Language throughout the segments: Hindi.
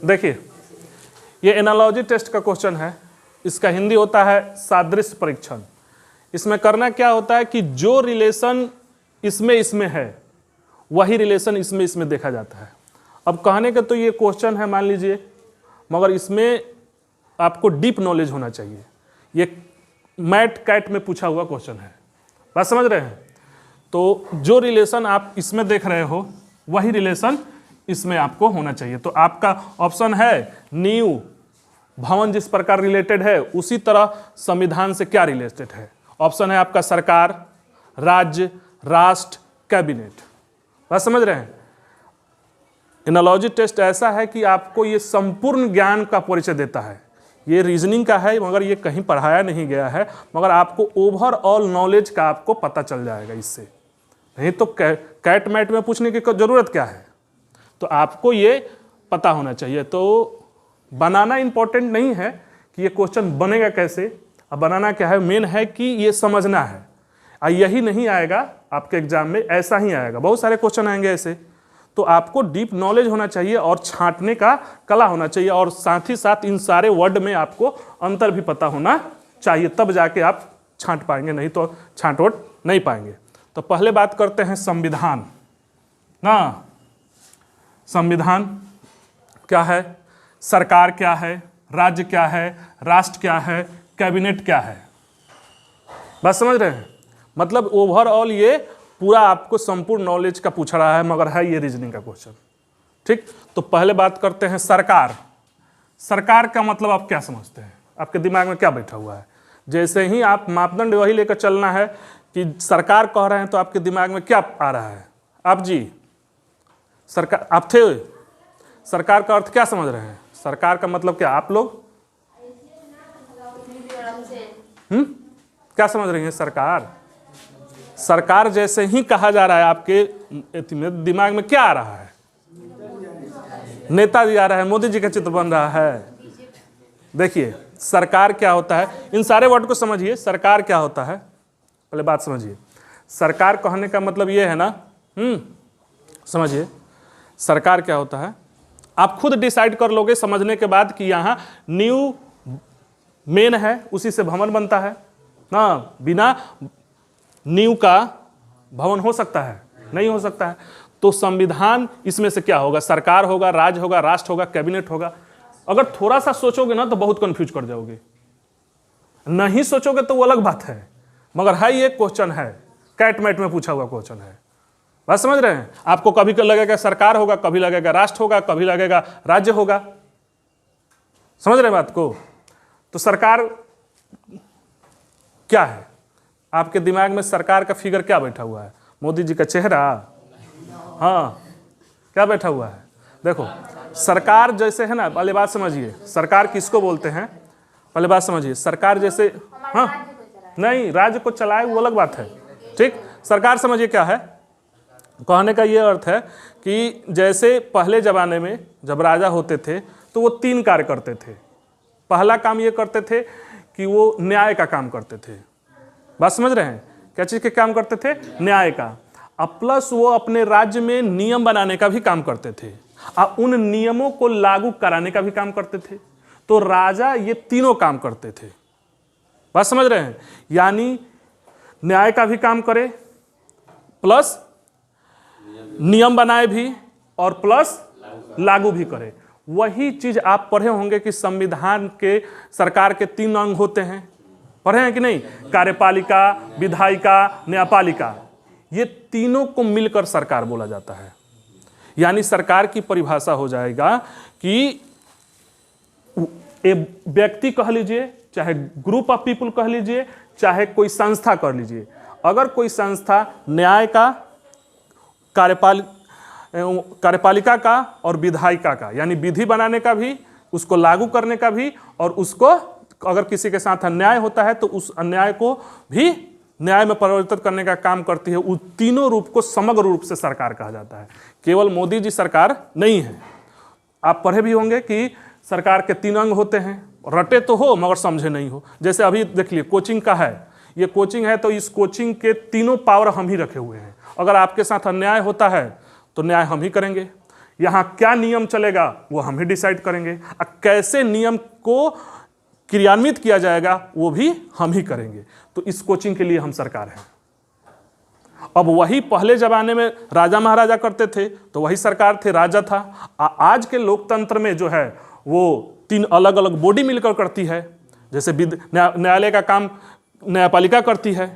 देखिए ये एनालॉजी टेस्ट का क्वेश्चन है, इसका हिंदी होता है सादृश्य परीक्षण। इसमें करना क्या होता है कि जो रिलेशन इसमें है वही रिलेशन इसमें देखा जाता है। अब कहने का तो ये क्वेश्चन है मान लीजिए, मगर इसमें आपको डीप नॉलेज होना चाहिए। ये मैट कैट में पूछा हुआ क्वेश्चन है, बात समझ रहे हैं? तो जो रिलेशन आप इसमें देख रहे हो वही रिलेशन इसमें आपको होना चाहिए। तो आपका ऑप्शन है नींव, भवन जिस प्रकार रिलेटेड है उसी तरह संविधान से क्या रिलेटेड है। ऑप्शन है आपका सरकार, राज्य, राष्ट्र, कैबिनेट। बात समझ रहे हैं? एनालॉजी टेस्ट ऐसा है कि आपको ये संपूर्ण ज्ञान का परिचय देता है। ये रीजनिंग का है मगर ये कहीं पढ़ाया नहीं गया है, मगर आपको ओवरऑल नॉलेज का आपको पता चल जाएगा इससे। नहीं तो कैट मैट में पूछने की जरूरत क्या है, तो आपको ये पता होना चाहिए। तो बनाना इंपॉर्टेंट नहीं है कि ये क्वेश्चन बनेगा कैसे, अब बनाना क्या है, मेन है कि ये समझना है। यही नहीं आएगा आपके एग्जाम में, ऐसा ही आएगा, बहुत सारे क्वेश्चन आएंगे ऐसे। तो आपको डीप नॉलेज होना चाहिए और छांटने का कला होना चाहिए, और साथ ही साथ इन सारे वर्ड में आपको अंतर भी पता होना चाहिए, तब जाके आप छांट पाएंगे, नहीं तो छांट नहीं पाएंगे। तो पहले बात करते हैं संविधान ना। संविधान क्या है, सरकार क्या है, राज्य क्या है, राष्ट्र क्या है, कैबिनेट क्या है। बात समझ रहे हैं? मतलब ओवरऑल ये पूरा आपको संपूर्ण नॉलेज का पूछ रहा है, मगर है ये रीजनिंग का क्वेश्चन। ठीक, तो पहले बात करते हैं सरकार। सरकार का मतलब आप क्या समझते हैं, आपके दिमाग में क्या बैठा हुआ है? जैसे ही आप मापदंड वही लेकर चलना है कि सरकार कह रहे हैं तो आपके दिमाग में क्या आ रहा है? आप जी सरकार, आप थे, सरकार का अर्थ क्या समझ रहे हैं? सरकार का मतलब क्या आप लोग क्या समझ रही हैं? सरकार, सरकार जैसे ही कहा जा रहा है आपके दिमाग में क्या आ रहा है? नेताजी आ रहा है, मोदी जी का चित्र बन रहा है। देखिए सरकार क्या होता है, इन सारे वर्ड को समझिए। सरकार क्या होता है पहले बात समझिए। सरकार कहने का मतलब ये है ना, समझिए सरकार क्या होता है। आप खुद डिसाइड कर लोगे समझने के बाद कि यहाँ न्यू मेन है, उसी से भवन बनता है ना। बिना नींव का भवन हो सकता है? नहीं हो सकता है। तो संविधान इसमें से क्या होगा? सरकार होगा, राज्य होगा, राष्ट्र होगा, कैबिनेट होगा। अगर थोड़ा सा सोचोगे ना तो बहुत कंफ्यूज कर जाओगे, नहीं सोचोगे तो वो अलग बात है, मगर है ये क्वेश्चन है, कैट मैट में पूछा हुआ क्वेश्चन है। बात समझ रहे हैं? आपको कभी लगेगा सरकार होगा, कभी लगेगा राष्ट्र होगा, कभी लगेगा राज्य होगा। समझ रहे हैं बात को? तो सरकार क्या है? आपके दिमाग में सरकार का फिगर क्या बैठा हुआ है? मोदी जी का चेहरा? हाँ, क्या बैठा हुआ है? देखो सरकार जैसे है ना, पहले बात समझिए, सरकार किसको बोलते हैं पहले बात समझिए। सरकार जैसे, हाँ नहीं, राज्य को चलाए वो अलग बात है। ठीक, सरकार समझिए क्या है। कहने का ये अर्थ है कि जैसे पहले जमाने में जब राजा होते थे तो वो 3 कार्य करते थे। पहला काम ये करते थे कि वो न्याय का काम करते थे। बात समझ रहे हैं? क्या चीज़ के काम करते थे? न्याय का। अब प्लस वो अपने राज्य में नियम बनाने का भी काम करते थे और उन नियमों को लागू कराने का भी काम करते थे। तो राजा ये तीनों काम करते थे। बात समझ रहे हैं? यानी न्याय का भी काम करे, प्लस नियम बनाए भी, और प्लस लागू भी करे। वही चीज आप पढ़े होंगे कि संविधान के सरकार के 3 अंग होते हैं, पढ़े हैं कि नहीं? कार्यपालिका, विधायिका, न्यायपालिका। ये तीनों को मिलकर सरकार बोला जाता है। यानी सरकार की परिभाषा हो जाएगा कि एक व्यक्ति कह लीजिए, चाहे ग्रुप ऑफ पीपल कह लीजिए, चाहे कोई संस्था कर लीजिए। अगर कोई संस्था न्याय का, कार्यपालिका का और विधायिका का, यानी विधि बनाने का भी, उसको लागू करने का भी, और उसको अगर किसी के साथ अन्याय होता है तो उस अन्याय को भी न्याय में परिवर्तित करने का काम करती है। उस तीनों रूप को समग्र रूप से सरकार कहा जाता है। केवल मोदी जी सरकार नहीं है। आप पढ़े भी होंगे कि सरकार के 3 अंग होते हैं, रटे तो हो मगर समझे नहीं हो। जैसे अभी देख लिए कोचिंग का है, ये कोचिंग है तो इस कोचिंग के तीनों पावर हम ही रखे हुए हैं। अगर आपके साथ अन्याय होता है तो न्याय हम ही करेंगे, यहाँ क्या नियम चलेगा वो हम ही डिसाइड करेंगे, और कैसे नियम को क्रियान्वित किया जाएगा वो भी हम ही करेंगे। तो इस कोचिंग के लिए हम सरकार हैं। अब वही पहले जमाने में राजा महाराजा करते थे तो वही सरकार थे, राजा था। आज के लोकतंत्र में जो है वो 3 अलग अलग बॉडी मिलकर करती है। जैसे न्यायालय का काम न्यायपालिका करती है,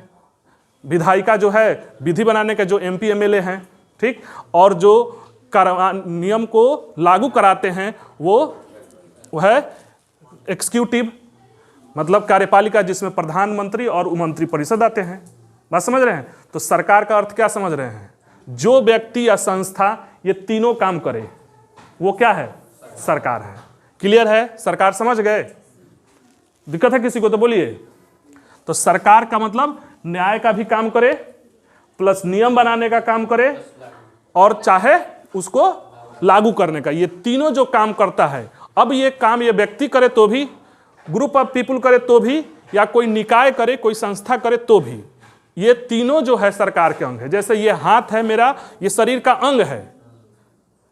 विधायिका जो है विधि बनाने के जो MP MLA हैं, ठीक, और जो नियम को लागू कराते हैं वो है एग्जीक्यूटिव, मतलब कार्यपालिका, जिसमें प्रधानमंत्री और मंत्री परिषद आते हैं। बात समझ रहे हैं? तो सरकार का अर्थ क्या समझ रहे हैं? जो व्यक्ति या संस्था ये तीनों काम करे वो क्या है? सरकार है। क्लियर है? सरकार समझ गए? दिक्कत है किसी को तो बोलिए। तो सरकार का मतलब न्याय का भी काम करे, प्लस नियम बनाने का काम करे, और चाहे उसको लागू करने का। ये तीनों जो काम करता है, अब ये काम ये व्यक्ति करे तो भी, ग्रुप ऑफ पीपुल करे तो भी, या कोई निकाय करे, कोई संस्था करे तो भी, ये तीनों जो है सरकार के अंग है। जैसे ये हाथ है मेरा, ये शरीर का अंग है,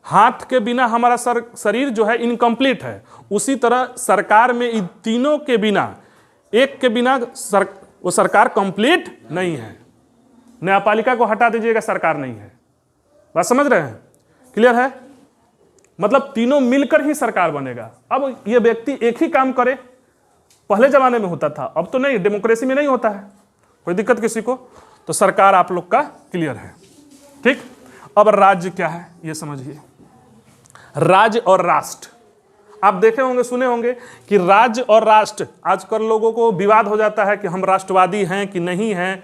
हाथ के बिना हमारा शरीर जो है इनकम्प्लीट है। उसी तरह सरकार में इन तीनों के बिना, एक के बिना वो सरकार कंप्लीट नहीं है। न्यायपालिका को हटा दीजिएगा, सरकार नहीं है। बात समझ रहे हैं? क्लियर है? मतलब तीनों मिलकर ही सरकार बनेगा। अब ये व्यक्ति एक ही काम करे, पहले जमाने में होता था, अब तो नहीं, डेमोक्रेसी में नहीं होता है। कोई दिक्कत किसी को? तो सरकार आप लोग का क्लियर है, ठीक। अब राज्य क्या है ये समझिए। राज्य और राष्ट्र, आप देखे होंगे, सुने होंगे कि राज्य और राष्ट्र, आजकल लोगों को विवाद हो जाता है कि हम राष्ट्रवादी हैं कि नहीं हैं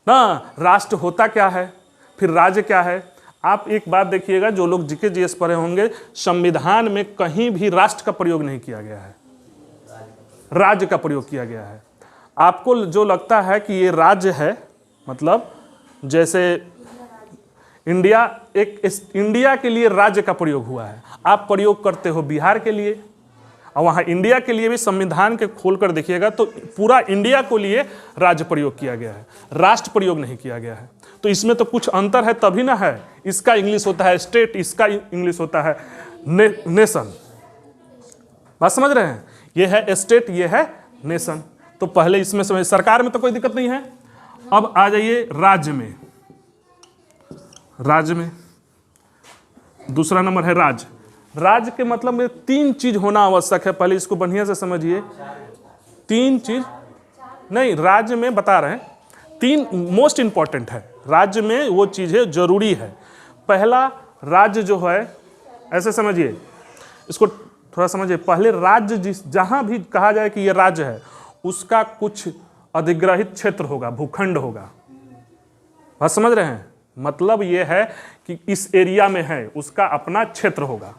ना। राष्ट्र होता क्या है, फिर राज्य क्या है। आप एक बात देखिएगा, जो लोग जीके जीएस पढ़े होंगे, संविधान में कहीं भी राष्ट्र का प्रयोग नहीं किया गया है, राज्य का प्रयोग किया गया है। आपको जो लगता है कि ये राज्य है, मतलब जैसे इंडिया, एक इंडिया के लिए राज्य का प्रयोग हुआ है, आप प्रयोग करते हो बिहार के लिए, और वहाँ इंडिया के लिए भी संविधान के खोलकर देखिएगा तो पूरा इंडिया को लिए राज्य प्रयोग किया गया है, राष्ट्र प्रयोग नहीं किया गया है। तो इसमें तो कुछ अंतर है, तभी ना है। इसका इंग्लिश होता है स्टेट, इसका इंग्लिश होता है नेशन। बात समझ रहे हैं? ये है स्टेट, ये है नेशन। तो पहले इसमें समझ, सरकार में तो कोई दिक्कत नहीं है। अब आ जाइए राज्य में। राज्य में दूसरा नंबर है राज्य। राज्य के मतलब में 3 चीज होना आवश्यक है, पहले इसको बढ़िया से समझिए। 3 चीज नहीं, राज्य में बता रहे हैं, 3 मोस्ट इंपॉर्टेंट है राज्य में, वो चीजें जरूरी है। पहला, राज्य जो है, ऐसे समझिए इसको, थोड़ा समझिए। पहले राज्य जहां भी कहा जाए कि ये राज्य है, उसका कुछ अधिग्रहित क्षेत्र होगा, भूखंड होगा। बात समझ रहे हैं? मतलब ये है कि इस एरिया में है, उसका अपना क्षेत्र होगा,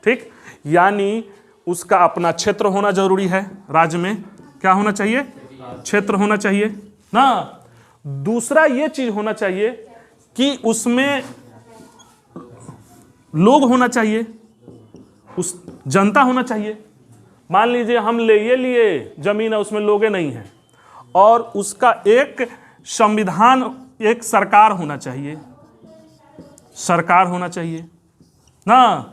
ठीक। यानी उसका अपना क्षेत्र होना जरूरी है। राज्य में क्या होना चाहिए? क्षेत्र होना चाहिए ना। दूसरा ये चीज होना चाहिए कि उसमें लोग होना चाहिए, उस जनता होना चाहिए। मान लीजिए हम ये लिए जमीन है, उसमें लोगे नहीं हैं, और उसका एक संविधान, एक सरकार होना चाहिए, सरकार होना चाहिए ना।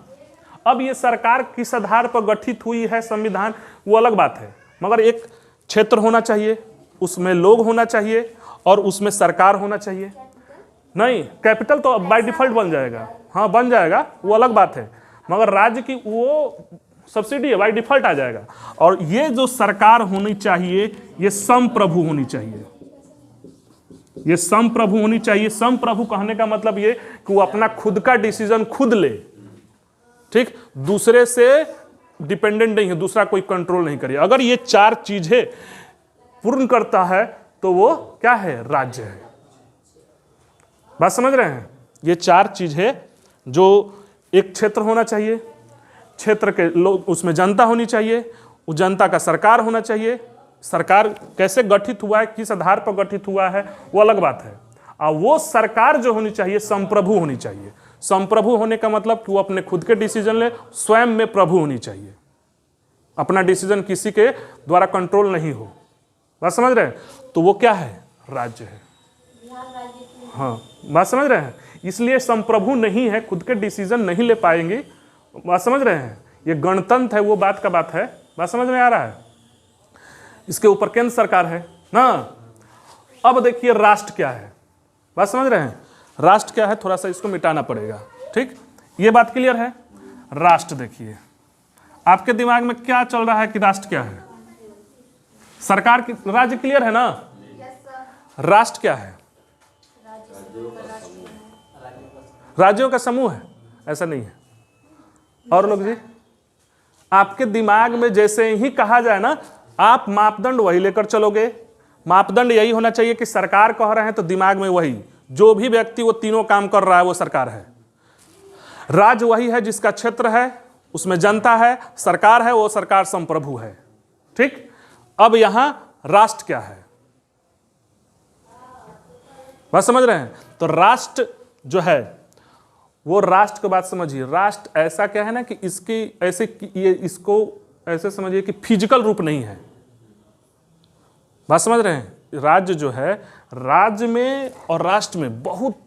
अब ये सरकार किस आधार पर गठित हुई है, संविधान, वो अलग बात है, मगर एक क्षेत्र होना चाहिए, उसमें लोग होना चाहिए, और उसमें सरकार होना चाहिए। नहीं, कैपिटल तो बाय डिफॉल्ट बन जाएगा, हाँ बन जाएगा, वो अलग बात है, मगर राज्य की वो सब्सिडी है, बाय डिफॉल्ट आ जाएगा। और ये जो सरकार होनी चाहिए, ये संप्रभु होनी चाहिए, ये संप्रभु होनी चाहिए। संप्रभु कहने का मतलब ये कि वो अपना खुद का डिसीजन खुद ले, ठीक, दूसरे से डिपेंडेंट नहीं है, दूसरा कोई कंट्रोल नहीं करे। अगर ये 4 चीजें पूर्ण करता है तो वो क्या है? राज्य है। बात समझ रहे हैं? ये 4 चीजें, जो एक क्षेत्र होना चाहिए, क्षेत्र के लोग, उसमें जनता होनी चाहिए, उस जनता का सरकार होना चाहिए। सरकार कैसे गठित हुआ है, किस आधार पर गठित हुआ है, वो अलग बात है। और वो सरकार जो होनी चाहिए संप्रभु होनी चाहिए। संप्रभु होने का मतलब कि वो अपने खुद के डिसीजन ले, स्वयं में प्रभु होनी चाहिए, अपना डिसीजन किसी के द्वारा कंट्रोल नहीं हो। बात समझ रहे हैं? तो वो क्या है? राज्य है। हाँ, बात समझ रहे हैं? इसलिए संप्रभु नहीं है, खुद के डिसीजन नहीं ले पाएंगे। बात समझ रहे हैं? ये गणतंत्र है, वो बात का बात है। बात समझ में आ रहा है? इसके ऊपर केंद्र सरकार है ना। अब देखिए राष्ट्र क्या है। बात समझ रहे हैं? राष्ट्र क्या है, थोड़ा सा इसको मिटाना पड़ेगा। ठीक, ये बात क्लियर है? राष्ट्र देखिए आपके दिमाग में क्या चल रहा है कि राष्ट्र क्या है? सरकार की, राज्य क्लियर है ना? राष्ट्र क्या है? राज्यों का समूह है, ऐसा नहीं है। और लोग जी, आपके दिमाग में जैसे ही कहा जाए ना, आप मापदंड वही लेकर चलोगे। मापदंड यही होना चाहिए कि सरकार कह रहे हैं तो दिमाग में वही, जो भी व्यक्ति वो तीनों काम कर रहा है वो सरकार है। राज्य वही है जिसका क्षेत्र है, उसमें जनता है, सरकार है, वो सरकार संप्रभु है। ठीक, अब यहां राष्ट्र क्या है? बात समझ रहे हैं? तो राष्ट्र जो है वो राष्ट्र की बात समझिए। राष्ट्र ऐसा क्या है ना कि इसकी ऐसे, ये इसको ऐसे समझिए कि फिजिकल रूप नहीं है। बात समझ रहे हैं? राज्य जो है, राज्य में और राष्ट्र में बहुत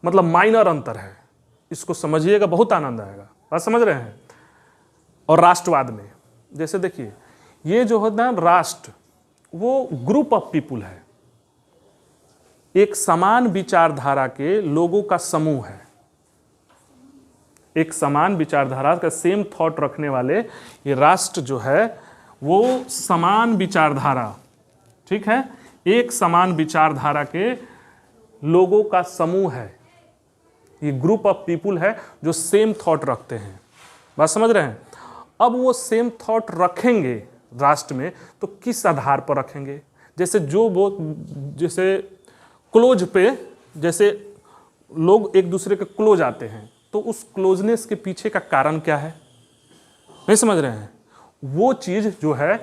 मतलब माइनर अंतर है। इसको समझिएगा, बहुत आनंद आएगा। बात समझ रहे हैं? और राष्ट्रवाद में जैसे देखिए, ये जो होता है राष्ट्र, वो ग्रुप ऑफ पीपुल है, एक समान विचारधारा के लोगों का समूह है। एक समान विचारधारा का सेम थॉट रखने वाले ये राष्ट्र जो है वो समान विचारधारा, ठीक है, एक समान विचारधारा के लोगों का समूह है। ये ग्रुप ऑफ पीपुल है जो सेम थॉट रखते हैं। बात समझ रहे हैं? अब वो सेम थॉट रखेंगे राष्ट्र में तो किस आधार पर रखेंगे? जैसे जो वो जैसे क्लोज पे, जैसे लोग एक दूसरे के क्लोज आते हैं तो उस क्लोजनेस के पीछे का कारण क्या है? नहीं समझ रहे हैं? वो चीज जो है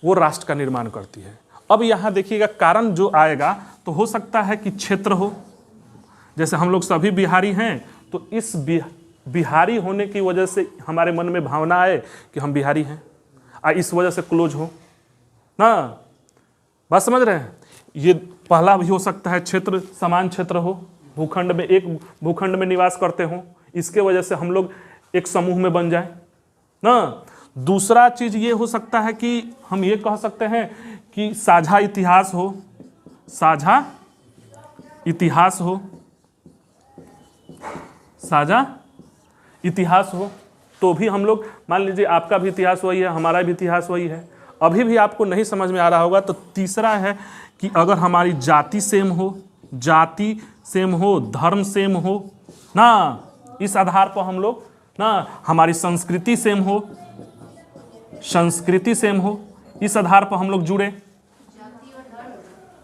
वो राष्ट्र का निर्माण करती है। अब यहां देखिएगा, कारण जो आएगा तो हो सकता है कि क्षेत्र हो, जैसे हम लोग सभी बिहारी हैं तो इस बिहारी होने की वजह से हमारे मन में भावना आए कि हम बिहारी हैं, इस वजह से क्लोज हो ना। बात समझ रहे हैं? ये पहला भी हो सकता है, क्षेत्र, समान क्षेत्र हो, भूखंड में, एक भूखंड में निवास करते हो, इसके वजह से हम लोग एक समूह में बन जाए ना। दूसरा चीज ये हो सकता है कि हम ये कह सकते हैं कि साझा इतिहास हो, साझा इतिहास हो, साझा इतिहास हो तो भी हम लोग, मान लीजिए आपका भी इतिहास वही है, हमारा भी इतिहास वही है, अभी भी आपको नहीं समझ में आ रहा होगा। तो तीसरा है कि अगर हमारी जाति सेम हो, जाति सेम हो, धर्म सेम हो ना, इस आधार पर हम लोग ना, हमारी संस्कृति सेम हो, संस्कृति सेम हो, इस आधार पर हम लोग जुड़े।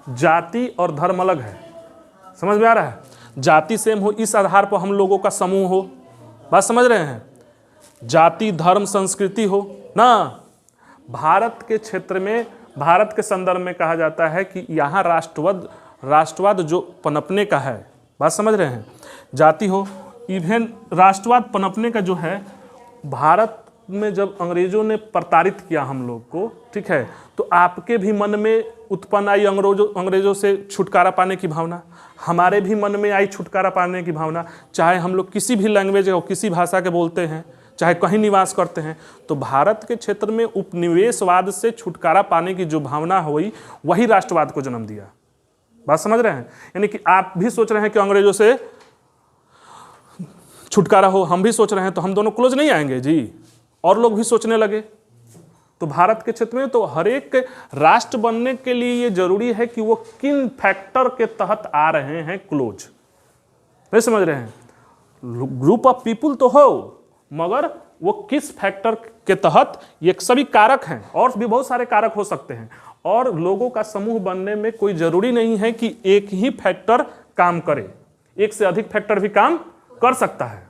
जाति और धर्म अलग है, समझ में आ रहा है? जाति सेम हो, इस आधार पर हम लोगों का समूह हो। बात समझ रहे हैं? जाति, धर्म, संस्कृति हो ना। भारत के क्षेत्र में, भारत के संदर्भ में कहा जाता है कि यहाँ राष्ट्रवाद जो पनपने का है, बात समझ रहे हैं, जाति हो, इवन राष्ट्रवाद पनपने का जो है, भारत में जब अंग्रेजों ने प्रताड़ित किया हम लोग को, ठीक है, तो आपके भी मन में उत्पन्न आई अंग्रेजों से छुटकारा पाने की भावना, हमारे भी मन में आई छुटकारा पाने की भावना। चाहे हम लोग किसी भी लैंग्वेज और किसी भाषा के बोलते हैं, चाहे कहीं निवास करते हैं, तो भारत के क्षेत्र में उपनिवेशवाद से छुटकारा पाने की जो भावना हुई वही राष्ट्रवाद को जन्म दिया। बात समझ रहे हैं? यानी कि आप भी सोच रहे हैं कि अंग्रेजों से छुटकारा हो, हम भी सोच रहे हैं, तो हम दोनों क्लोज नहीं आएंगे जी। और लोग भी सोचने लगे। तो भारत के क्षेत्र में तो हर एक राष्ट्र बनने के लिए ये जरूरी है कि वो किन फैक्टर के तहत आ रहे हैं क्लोज। नहीं समझ रहे हैं? ग्रुप ऑफ पीपुल तो हो, मगर वो किस फैक्टर के तहत, ये सभी कारक हैं, और भी बहुत सारे कारक हो सकते हैं। और लोगों का समूह बनने में कोई जरूरी नहीं है कि एक ही फैक्टर काम करे, एक से अधिक फैक्टर भी काम कर सकता है,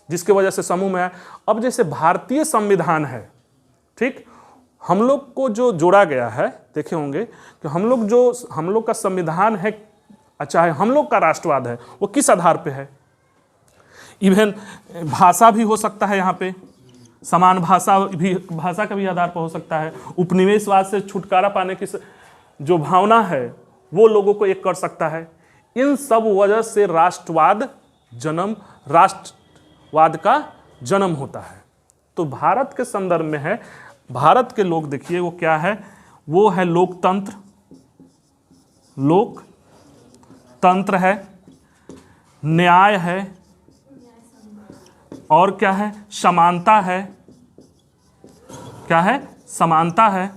जिसकी वजह से समूह में है। अब जैसे भारतीय संविधान है, ठीक, हम लोग को जो जोड़ा गया है, देखे होंगे कि हम लोग का संविधान है, चाहे हम लोग का राष्ट्रवाद है, वो किस आधार पे है। इवन भाषा भी हो सकता है, यहाँ पे समान भाषा का भी आधार पर हो सकता है। उपनिवेशवाद से छुटकारा पाने की जो भावना है वो लोगों को एक कर सकता है। इन सब वजह से राष्ट्रवाद का जन्म होता है। तो भारत के संदर्भ में है, भारत के लोग देखिए वो क्या है, वो है लोकतंत्र, लोकतंत्र है, न्याय है, और क्या है, समानता है। क्या है? समानता है।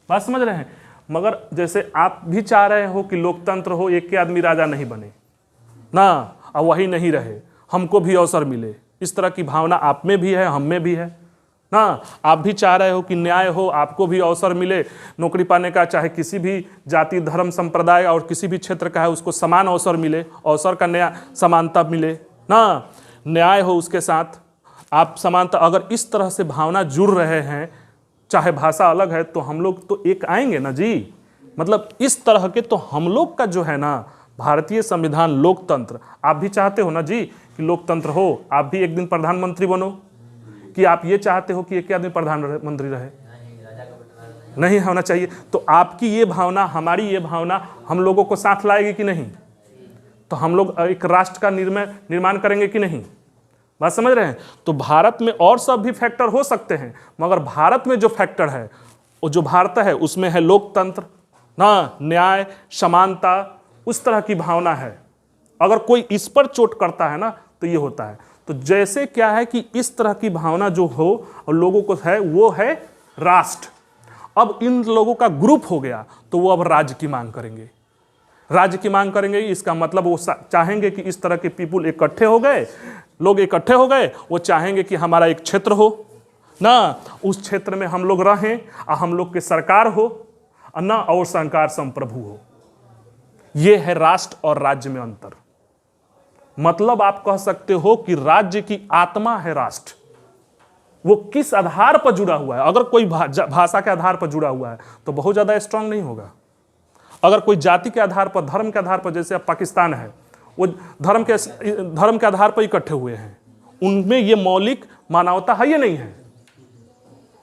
बात समझ रहे हैं? मगर जैसे आप भी चाह रहे हो कि लोकतंत्र हो, एक के आदमी राजा नहीं बने ना, अब वही नहीं रहे, हमको भी अवसर मिले, इस तरह की भावना आप में भी है, हम में भी है ना। आप भी चाह रहे हो कि न्याय हो, आपको भी अवसर मिले नौकरी पाने का, चाहे किसी भी जाति धर्म संप्रदाय और किसी भी क्षेत्र का है, उसको समान अवसर मिले, अवसर का न्याय समानता मिले ना, न्याय हो उसके साथ, आप समानता। अगर इस तरह से भावना जुड़ रहे हैं, चाहे भाषा अलग है, तो हम लोग तो एक आएंगे ना जी। मतलब इस तरह के तो हम लोग का जो है ना भारतीय संविधान लोकतंत्र, आप भी चाहते हो ना जी कि लोकतंत्र हो, आप भी एक दिन प्रधानमंत्री बनो, कि आप ये चाहते हो कि एक आदमी प्रधानमंत्री रहे? नहीं होना चाहिए। तो आपकी ये भावना, हमारी ये भावना हम लोगों को साथ लाएगी कि नहीं? तो हम लोग एक राष्ट्र का निर्माण करेंगे कि नहीं? बात समझ रहे हैं? तो भारत में और सब भी फैक्टर हो सकते हैं, मगर भारत में जो फैक्टर है, वो जो भारत है उसमें है लोकतंत्र ना, न्याय, समानता, उस तरह की भावना है। अगर कोई इस पर चोट करता है ना तो ये होता है। तो जैसे क्या है कि इस तरह की भावना जो हो और लोगों को है, वो है राष्ट्र। अब इन लोगों का ग्रुप हो गया तो वो अब राज्य की मांग करेंगे, राज्य की मांग करेंगे। इसका मतलब वो चाहेंगे कि इस तरह के पीपुल इकट्ठे हो गए, लोग इकट्ठे हो गए, वो चाहेंगे कि हमारा एक क्षेत्र हो ना, उस क्षेत्र में हम लोग रहें और हम लोग की सरकार हो ना, और सरकार संप्रभु हो। ये है राष्ट्र और राज्य में अंतर। मतलब आप कह सकते हो कि राज्य की आत्मा है राष्ट्र। वो किस आधार पर जुड़ा हुआ है? अगर कोई भाषा के आधार पर जुड़ा हुआ है तो बहुत ज्यादा स्ट्रांग नहीं होगा। अगर कोई जाति के आधार पर, धर्म के आधार पर, जैसे अब पाकिस्तान है, वो धर्म के आधार पर इकट्ठे हुए हैं, उनमें ये मौलिक मानवता है या नहीं है?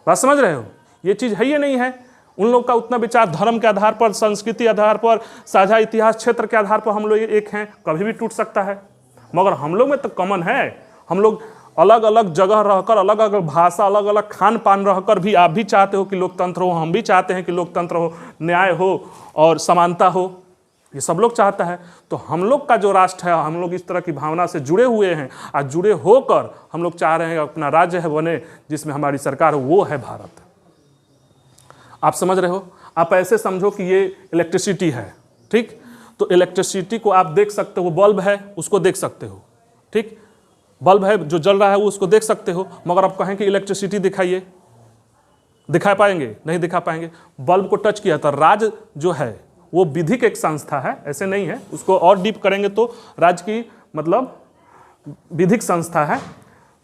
बात समझ रहे हो? ये चीज है या नहीं है? उन लोग का उतना विचार धर्म के आधार पर, संस्कृति आधार पर, साझा इतिहास क्षेत्र के आधार पर हम लोग एक हैं, कभी भी टूट सकता है। मगर हम लोग में तो कॉमन है। हम लोग अलग अलग जगह रहकर, अलग अलग भाषा, अलग अलग खान पान रहकर भी, आप भी चाहते हो कि लोकतंत्र हो, हम भी चाहते हैं कि लोकतंत्र हो, न्याय हो और समानता हो, ये सब लोग चाहता है। तो हम लोग का जो राष्ट्र है, हम लोग इस तरह की भावना से जुड़े हुए हैं और जुड़े होकर हम लोग चाह रहे हैं अपना राज्य है बने जिसमें हमारी सरकार हो, वो है भारत। आप समझ रहे हो? आप ऐसे समझो कि ये इलेक्ट्रिसिटी है, ठीक? तो इलेक्ट्रिसिटी को आप देख सकते हो, बल्ब है उसको देख सकते हो, ठीक? बल्ब है जो जल रहा है वो उसको देख सकते हो, मगर आप कहें कि इलेक्ट्रिसिटी दिखाइए, दिखा पाएंगे? नहीं दिखा पाएंगे। बल्ब को टच किया था। राज्य जो है वो विधिक एक संस्था है, ऐसे नहीं है, उसको और डीप करेंगे तो राज्य की मतलब विधिक संस्था है।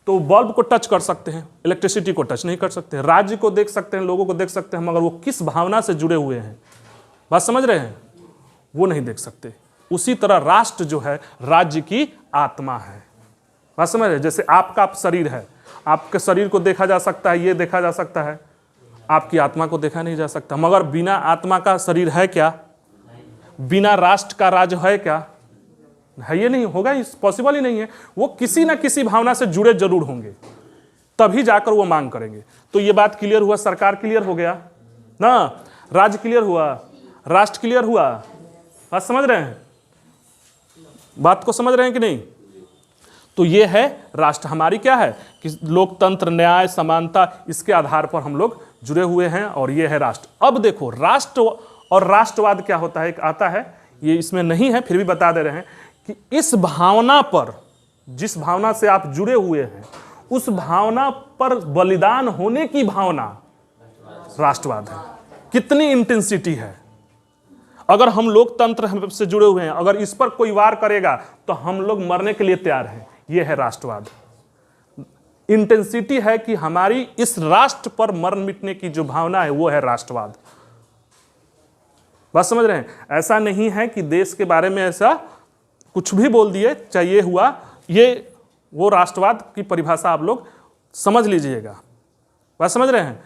तो बल्ब को टच कर सकते हैं, इलेक्ट्रिसिटी को टच नहीं कर सकते। राज्य को देख सकते हैं, लोगों को देख सकते हैं, मगर वो किस भावना से जुड़े हुए हैं, बात समझ रहे हैं, वो नहीं देख सकते। उसी तरह राष्ट्र जो है राज्य की आत्मा है। बात समझ रहे? जैसे आपका शरीर है, आपके शरीर को देखा जा सकता है, ये देखा जा सकता है, आपकी आत्मा को देखा नहीं जा सकता। मगर बिना आत्मा का शरीर है क्या? बिना राष्ट्र का राज्य है क्या? है, ये नहीं होगा, इस पॉसिबल ही नहीं है। वो किसी ना किसी भावना से जुड़े जरूर होंगे, तभी जाकर वो मांग करेंगे। तो ये बात क्लियर हुआ, सरकार क्लियर हो गया ना, राज्य क्लियर हुआ, राष्ट्र क्लियर हुआ। बात समझ रहे हैं? बात को समझ रहे हैं कि नहीं? तो ये है राष्ट्र। हमारी क्या है कि लोकतंत्र, न्याय, समानता, इसके आधार पर हम लोग जुड़े हुए हैं और ये है राष्ट्र। अब देखो राष्ट्र और राष्ट्रवाद क्या होता है, एक आता है, ये इसमें नहीं है फिर भी बता दे रहे हैं कि इस भावना पर, जिस भावना से आप जुड़े हुए हैं, उस भावना पर बलिदान होने की भावना राष्ट्रवाद है। कितनी इंटेंसिटी है। अगर हम लोकतंत्र से जुड़े हुए हैं, अगर इस पर कोई वार करेगा तो हम लोग मरने के लिए तैयार हैं, यह है राष्ट्रवाद। इंटेंसिटी है कि हमारी इस राष्ट्र पर मरण मिटने की जो भावना है वो है राष्ट्रवाद। बात समझ रहे हैं? ऐसा नहीं है कि देश के बारे में ऐसा कुछ भी बोल दिए, चाहिए हुआ, ये वो राष्ट्रवाद की परिभाषा आप लोग समझ लीजिएगा। बात समझ रहे हैं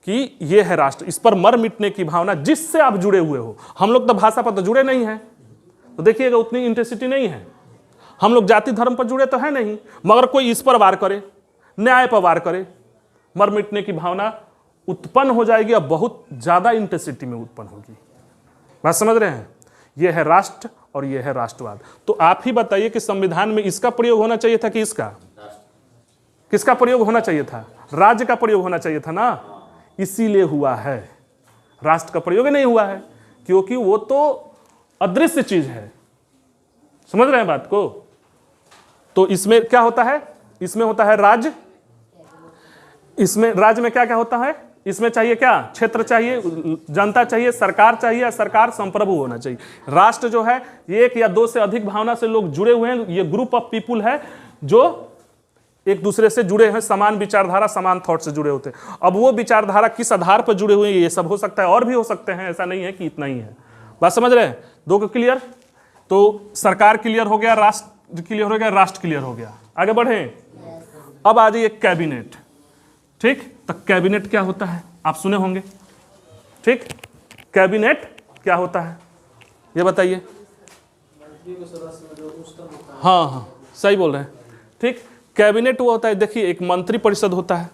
कि ये है राष्ट्र, इस पर मर मिटने की भावना जिससे आप जुड़े हुए हो। हम लोग तो भाषा पर तो जुड़े नहीं हैं, तो देखिएगा उतनी इंटेंसिटी नहीं है। हम लोग जाति धर्म पर जुड़े तो है नहीं, मगर कोई इस पर वार करे, न्याय पर वार करे, मर मिटने की भावना उत्पन्न हो जाएगी और बहुत ज्यादा इंटेंसिटी में उत्पन्न होगी। बात समझ रहे हैं? यह है राष्ट्र और यह है राष्ट्रवाद। तो आप ही बताइए कि संविधान में इसका प्रयोग होना चाहिए था कि इसका? किसका प्रयोग होना चाहिए था? राज्य का प्रयोग होना चाहिए था ना, इसीलिए हुआ है। राष्ट्र का प्रयोग नहीं हुआ है क्योंकि वो तो अदृश्य चीज है। समझ रहे हैं बात को? तो इसमें क्या होता है? इसमें होता है राज्य। इसमें राज्य में क्या क्या होता है? इसमें चाहिए क्या? क्षेत्र चाहिए, जनता चाहिए, सरकार चाहिए, या सरकार संप्रभु होना चाहिए। राष्ट्र जो है एक या दो से अधिक भावना से लोग जुड़े हुए हैं, ये ग्रुप ऑफ पीपुल है जो एक दूसरे से जुड़े हैं, समान विचारधारा, समान थॉट से जुड़े होते हैं। अब वो विचारधारा किस आधार पर जुड़े हुए हैं ये सब हो सकता है, और भी हो सकते हैं, ऐसा नहीं है कि इतना ही है। बात समझ रहे हैं? दो को क्लियर? तो सरकार क्लियर हो गया, राष्ट्र क्लियर हो गया, राष्ट्र क्लियर हो गया। आगे बढ़े। अब आ जाइए कैबिनेट। ठीक, तो कैबिनेट क्या होता है आप सुने होंगे। ठीक, कैबिनेट क्या होता है ये बताइए। हाँ हाँ सही बोल रहे हैं। ठीक, कैबिनेट वो होता है, देखिए एक मंत्री परिषद होता है।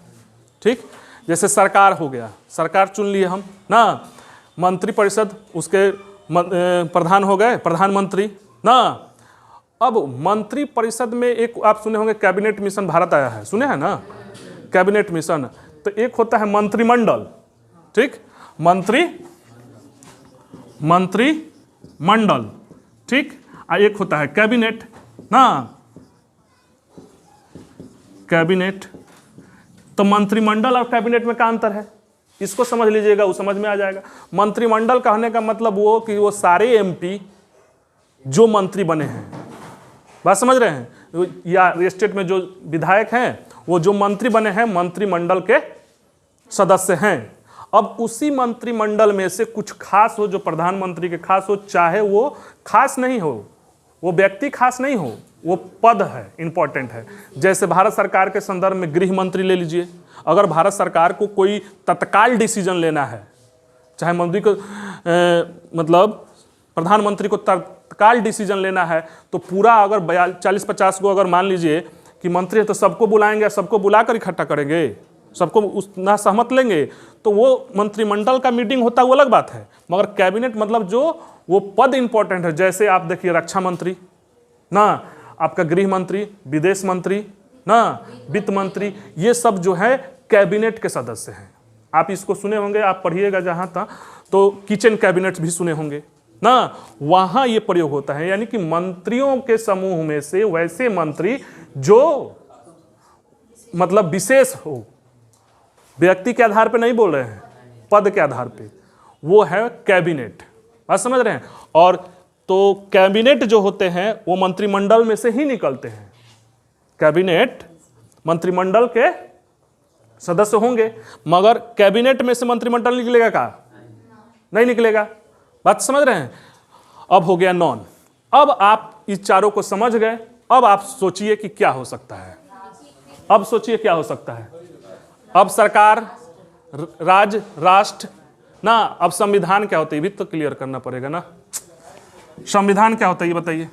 ठीक, जैसे सरकार हो गया, सरकार चुन लिए हम ना, मंत्री परिषद, उसके प्रधान हो गए प्रधानमंत्री ना। अब मंत्री परिषद में एक आप सुने होंगे कैबिनेट मिशन भारत आया है, सुने हैं ना कैबिनेट मिशन। तो एक होता है मंत्रिमंडल। ठीक, मंत्रिमंडल। ठीक, एक होता है कैबिनेट ना, कैबिनेट। तो मंत्रिमंडल और कैबिनेट में क्या अंतर है इसको समझ लीजिएगा, वो समझ में आ जाएगा। मंत्रिमंडल कहने का मतलब वो कि वो सारे एमपी जो मंत्री बने हैं, बात समझ रहे हैं, या स्टेट में जो विधायक हैं वो जो मंत्री बने हैं मंत्रिमंडल के सदस्य हैं। अब उसी मंत्रिमंडल में से कुछ खास हो, जो प्रधानमंत्री के खास हो, चाहे वो खास नहीं हो, वो व्यक्ति खास नहीं हो, वो पद है, इंपॉर्टेंट है। जैसे भारत सरकार के संदर्भ में गृह मंत्री ले लीजिए। अगर भारत सरकार को कोई तत्काल डिसीजन लेना है, चाहे मंत्री को मतलब प्रधानमंत्री को तत्काल डिसीजन लेना है, तो पूरा अगर 40-50 को अगर मान लीजिए कि मंत्री है तो सबको बुलाएंगे, सबको बुलाकर इकट्ठा करेंगे, सबको उस ना सहमत लेंगे, तो वो मंत्रिमंडल का मीटिंग होता है, वो अलग बात है। मगर कैबिनेट मतलब जो वो पद इंपॉर्टेंट है, जैसे आप देखिए रक्षा मंत्री ना, आपका गृह मंत्री, विदेश मंत्री ना, वित्त मंत्री, ये सब जो है कैबिनेट के सदस्य हैं। आप इसको सुने होंगे, आप पढ़िएगा जहां तक, तो किचन कैबिनेट भी सुने होंगे ना, वहां ये प्रयोग होता है। यानी कि मंत्रियों के समूह में से वैसे मंत्री जो मतलब विशेष हो, व्यक्ति के आधार पे नहीं बोल रहे हैं, पद के आधार पे, वो है कैबिनेट। आप समझ रहे हैं? और तो कैबिनेट जो होते हैं वो मंत्रिमंडल में से ही निकलते हैं। कैबिनेट मंत्रिमंडल के सदस्य होंगे, मगर कैबिनेट में से मंत्रिमंडल निकलेगा क्या? नहीं निकलेगा। बात समझ रहे हैं? अब हो गया नॉन। अब आप इस चारों को समझ गए, अब आप सोचिए कि क्या हो सकता है। अब सोचिए क्या हो सकता है। अब सरकार, राज्य, राष्ट्र ना, अब संविधान क्या होता है भी तो क्लियर करना पड़ेगा ना। संविधान क्या होता है ये बताइए।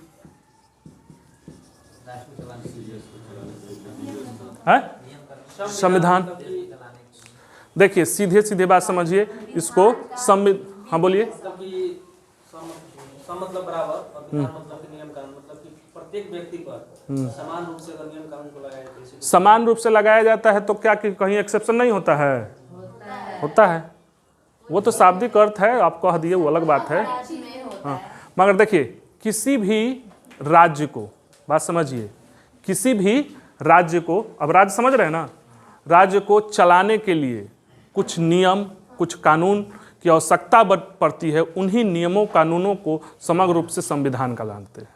है संविधान, देखिए सीधे सीधे बात समझिए इसको। हाँ बोलिए। मतलब बराबर और मतलब कि नियम कानून, मतलब कि प्रत्येक व्यक्ति पर समान रूप से अगर नियम कानून को लगाया जाए, समान रूप से लगाया जाता है तो क्या कि कहीं एक्सेप्शन नहीं होता है? होता है। वो तो शाब्दिक अर्थ है, आप कह दिए, वो अलग बात है। हाँ, मगर देखिए किसी भी राज्य को, बात समझिए, किसी भी राज्य को, अब राज्य समझ रहे हैं ना, राज्य को चलाने के लिए कुछ नियम, कुछ कानून की आवश्यकता पड़ती है। उन्हीं नियमों कानूनों को समग्र रूप से संविधान कहलाते हैं।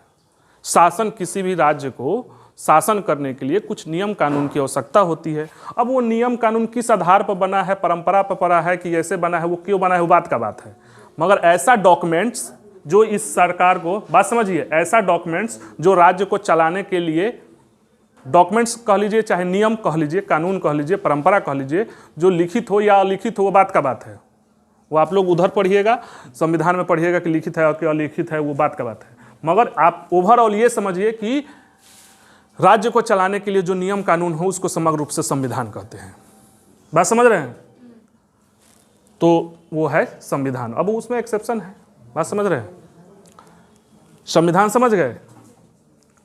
शासन, किसी भी राज्य को शासन करने के लिए कुछ नियम कानून की आवश्यकता होती है। अब वो नियम कानून किस आधार पर बना है, परंपरा पर बना है कि ऐसे बना है, वो क्यों बना है, वो बात का बात है। मगर ऐसा डॉक्यूमेंट्स जो इस सरकार को, बात समझिए, ऐसा डॉक्यूमेंट्स जो राज्य को चलाने के लिए, डॉक्यूमेंट्स कह लीजिए, चाहे नियम कह लीजिए, कानून कह लीजिए, परंपरा कह लीजिए, जो लिखित हो या अलिखित हो, वो बात का बात है। वो आप लोग उधर पढ़िएगा, संविधान में पढ़िएगा कि लिखित है और कि अलिखित है, वो बात का बात है। मगर आप ओवरऑल ये समझिए कि राज्य को चलाने के लिए जो नियम कानून हो उसको समग्र रूप से संविधान कहते हैं। बात समझ रहे हैं? तो वो है संविधान। अब उसमें एक्सेप्शन है, बात समझ रहे हैं? संविधान समझ गए?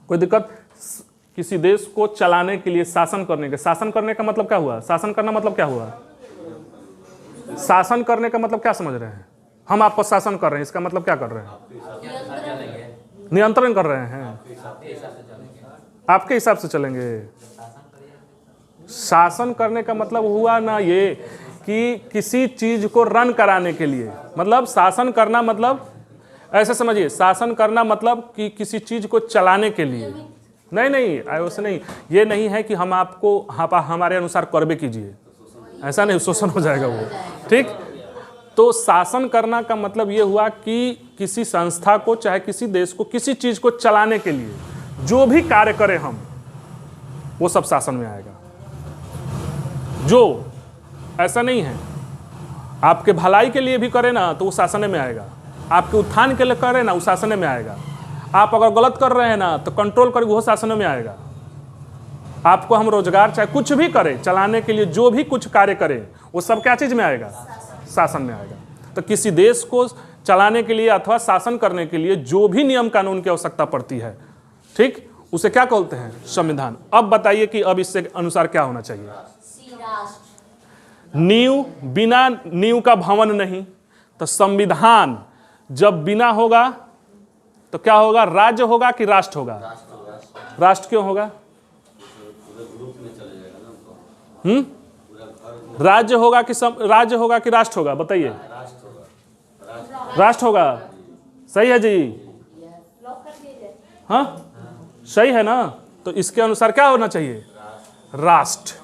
कोई दिक्कत? किसी देश को चलाने के लिए शासन करने का मतलब क्या हुआ? शासन करना मतलब क्या हुआ? शासन करने का मतलब क्या समझ रहे हैं? हम आप पर शासन कर रहे हैं, इसका मतलब क्या कर रहे हैं? नियंत्रण कर रहे हैं। आपके हिसाब से चलेंगे। शासन करने का मतलब हुआ ना ये कि किसी चीज को रन कराने के लिए, मतलब शासन करना मतलब ऐसे समझिए, शासन करना मतलब कि किसी चीज को चलाने के लिए। नहीं ऐसे नहीं, ये नहीं है कि हम आपको हमारे अनुसार करबे कीजिए, ऐसा नहीं, शोषण हो जाएगा वो। ठीक, तो शासन करना का मतलब ये हुआ कि किसी संस्था को, चाहे किसी देश को, किसी चीज को चलाने के लिए जो भी कार्य करें हम, वो सब शासन में आएगा। जो ऐसा नहीं है, आपके भलाई के लिए भी करें ना तो वो शासन में आएगा, आपके उत्थान के लिए करें ना वो शासन में आएगा, आप अगर गलत कर रहे हैं ना तो कंट्रोल करें वो शासन में आएगा। आपको हम रोजगार चाहे कुछ भी करें चलाने के लिए, जो भी कुछ कार्य करें वो सब क्या चीज में आएगा? शासन में आएगा। तो किसी देश को चलाने के लिए अथवा शासन करने के लिए जो भी नियम कानून की आवश्यकता पड़ती है, ठीक, उसे क्या कहते हैं? संविधान। अब बताइए कि अब इससे अनुसार क्या होना चाहिए? नींव, बिना नींव का भवन नहीं, तो संविधान जब बिना होगा तो क्या होगा? राज्य होगा कि राष्ट्र होगा? राष्ट्र क्यों होगा? राज्य होगा कि राज्य होगा कि राष्ट्र होगा? बताइए। राष्ट्र होगा। सही है जी? हाँ, सही है ना? तो इसके अनुसार क्या होना चाहिए? राष्ट्र।